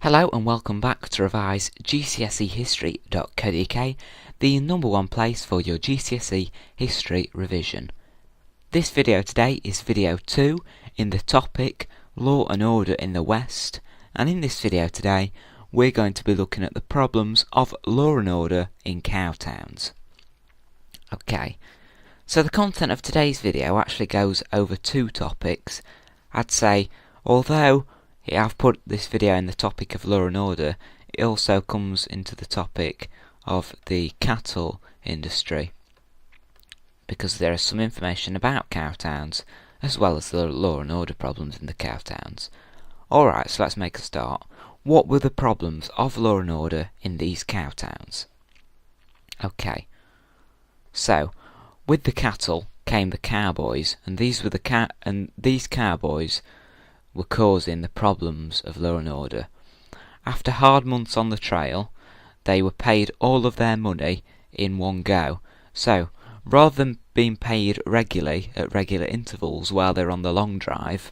Hello and welcome back to revise gcsehistory.co.uk, the number one place for your GCSE history revision. This video today is video 2 in the topic Law and Order in the West, and in this video today we're going to be looking at the problems of law and order in cow towns. Okay, so the content of today's video actually goes over two topics. I'd say, although I've put this video in the topic of law and order, it also comes into the topic of the cattle industry, because there is some information about cow towns as well as the law and order problems in the cow towns. Alright, so let's make a start. What were the problems of law and order in these cow towns? Okay, so with the cattle came the cowboys, and these cowboys were causing the problems of law and order. After hard months on the trail, they were paid all of their money in one go. So, rather than being paid regularly at regular intervals while they're on the long drive,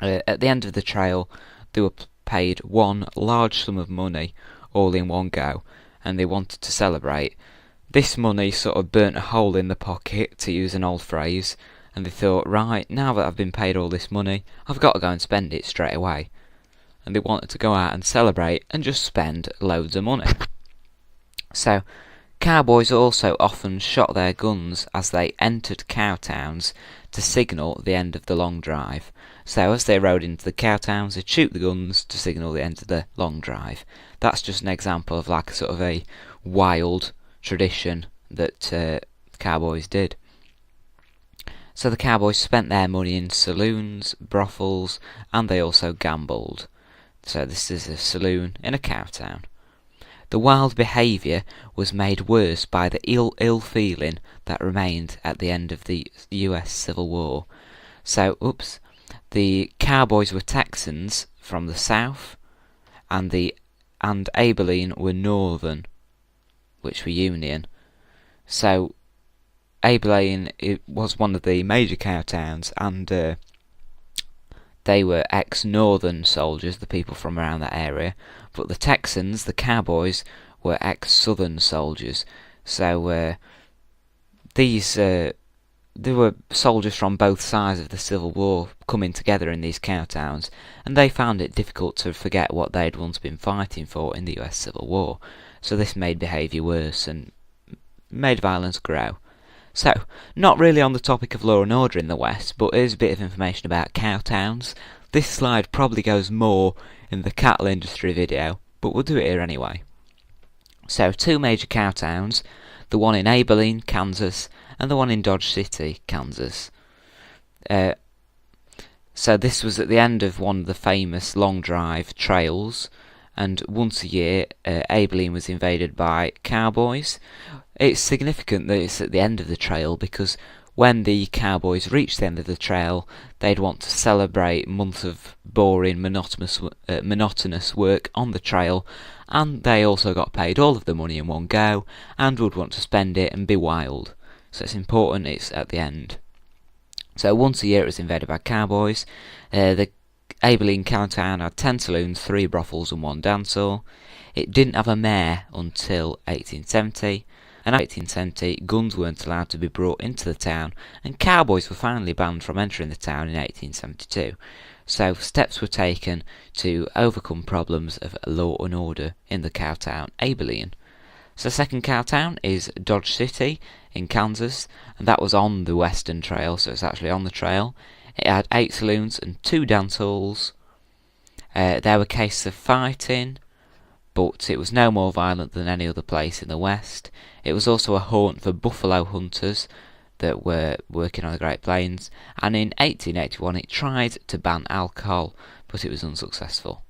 at the end of the trail they were paid one large sum of money all in one go, and they wanted to celebrate. This money sort of burnt a hole in the pocket, to use an old phrase, and they thought, right, now that I've been paid all this money, I've got to go and spend it straight away. And they wanted to go out and celebrate and just spend loads of money. So, cowboys also often shot their guns as they entered cow towns to signal the end of the long drive. So as they rode into the cow towns, they'd shoot the guns to signal the end of the long drive. That's just an example of like sort of a wild tradition that cowboys did. So the cowboys spent their money in saloons, brothels, and they also gambled. So this is a saloon in a cow town. The wild behaviour was made worse by the ill feeling that remained at the end of the US Civil War. So, the cowboys were Texans from the south, and Abilene were northern, which were Union. So Abilene, it was one of the major cow towns, and they were ex-northern soldiers, the people from around that area, but the Texans, the cowboys, were ex-southern soldiers. So there were soldiers from both sides of the Civil War coming together in these cow towns, and they found it difficult to forget what they'd once been fighting for in the US Civil War. So this made behaviour worse and made violence grow. So, not really on the topic of law and order in the West, but here's a bit of information about cow towns. This slide probably goes more in the cattle industry video, but we'll do it here anyway. So, two major cow towns, the one in Abilene, Kansas, and the one in Dodge City, Kansas. So this was at the end of one of the famous long drive trails, and once a year Abilene was invaded by cowboys. It's significant that it's at the end of the trail, because when the cowboys reached the end of the trail, they'd want to celebrate months of boring, monotonous work on the trail, and they also got paid all of the money in one go, and would want to spend it and be wild. So it's important it's at the end. So once a year it was invaded by cowboys. The Abilene cow town had 10 saloons, 3 brothels and 1 dance hall. It didn't have a mayor until 1870. And in 1870, guns weren't allowed to be brought into the town, and cowboys were finally banned from entering the town in 1872. So steps were taken to overcome problems of law and order in the cow town Abilene. So the second cow town is Dodge City in Kansas, and that was on the Western Trail, so it's actually on the trail. It had 8 saloons and 2 dance halls. There were cases of fighting, but it was no more violent than any other place in the West. It was also a haunt for buffalo hunters that were working on the Great Plains, and in 1881 it tried to ban alcohol, but it was unsuccessful.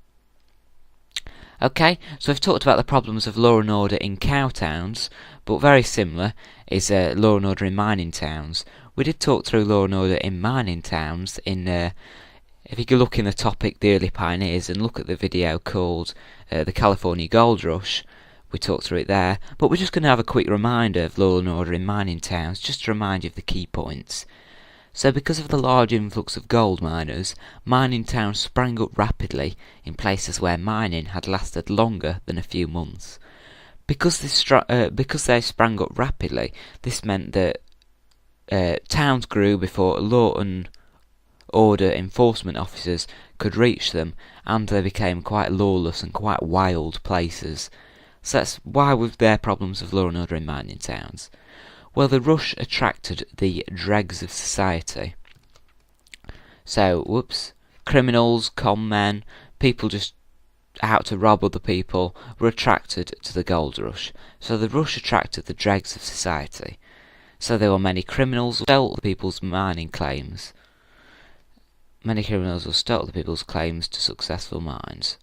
Okay, so we've talked about the problems of law and order in cow towns, but very similar is law and order in mining towns. We did talk through law and order in mining towns in if you could look in the topic The Early Pioneers and look at the video called The California Gold Rush, we talked through it there, but we're just going to have a quick reminder of law and order in mining towns, just to remind you of the key points. So because of the large influx of gold miners, mining towns sprang up rapidly in places where mining had lasted longer than a few months. Because they sprang up rapidly, this meant that towns grew before law and order enforcement officers could reach them, and they became quite lawless and quite wild places. So that's why with their problems of law and order in mining towns. Well, the rush attracted the dregs of society. So, criminals, con men, people just out to rob other people were attracted to the gold rush. So the rush attracted the dregs of society. So there were many criminals who stole other people's mining claims. Many criminals will stole other people's claims to successful mines.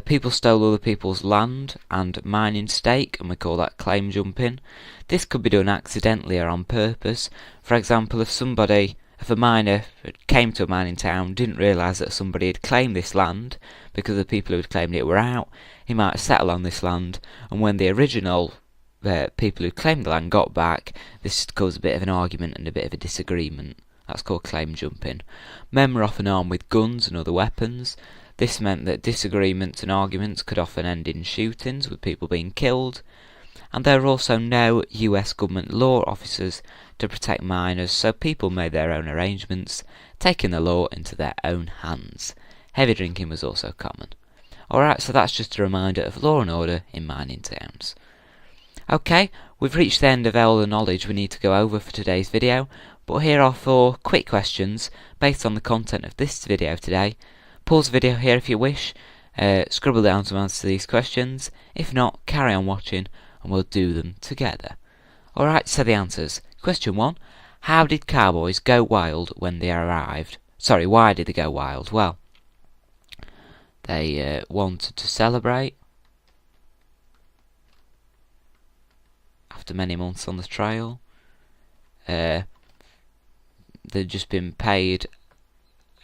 People stole other people's land and mining stake, and we call that claim jumping. This could be done accidentally or on purpose. For example, if a miner came to a mining town, didn't realise that somebody had claimed this land because the people who had claimed it were out, he might settle on this land, and when the original people who claimed the land got back, this caused a bit of an argument and a bit of a disagreement. That's called claim jumping. Men were often armed with guns and other weapons. This meant that disagreements and arguments could often end in shootings, with people being killed. And there were also no US government law officers to protect miners, so people made their own arrangements, taking the law into their own hands. Heavy drinking was also common. Alright, so that's just a reminder of law and order in mining towns. Okay, we've reached the end of all the knowledge we need to go over for today's video, but here are 4 quick questions based on the content of this video today. Pause the video here if you wish, scribble down some answers to these questions. If not, carry on watching and we'll do them together. Alright, so the answers. Question 1. How did cowboys go wild when they arrived? Sorry, why did they go wild? Well, they wanted to celebrate after many months on the trail. They'd just been paid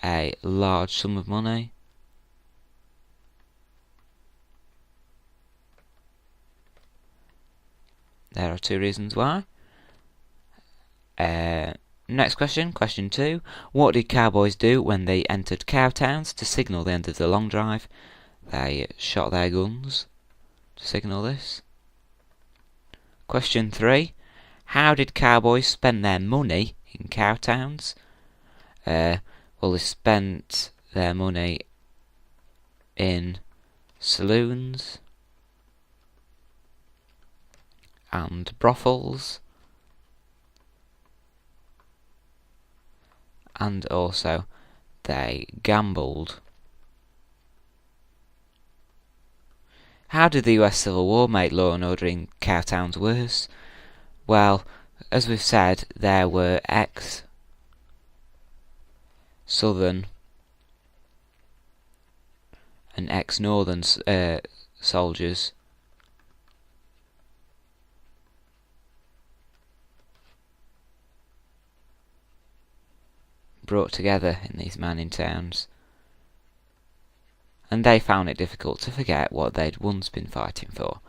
a large sum of money. There are 2 reasons why. Next question, question 2. What did cowboys do when they entered cow towns to signal the end of the long drive? They shot their guns to signal this. Question 3. How did cowboys spend their money in cow towns? Well, they spent their money in saloons and brothels, and also they gambled. How did the US Civil War make law and order in cow towns worse? Well, as we've said, there were ex-Southern and ex-Northern soldiers brought together in these mining towns, and they found it difficult to forget what they'd once been fighting for.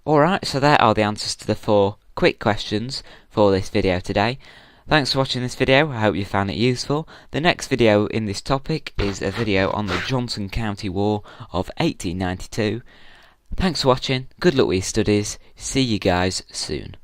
Alright, so there are the answers to the 4 quick questions for this video today. Thanks for watching this video, I hope you found it useful. The next video in this topic is a video on the Johnson County War of 1892. Thanks for watching, good luck with your studies, see you guys soon.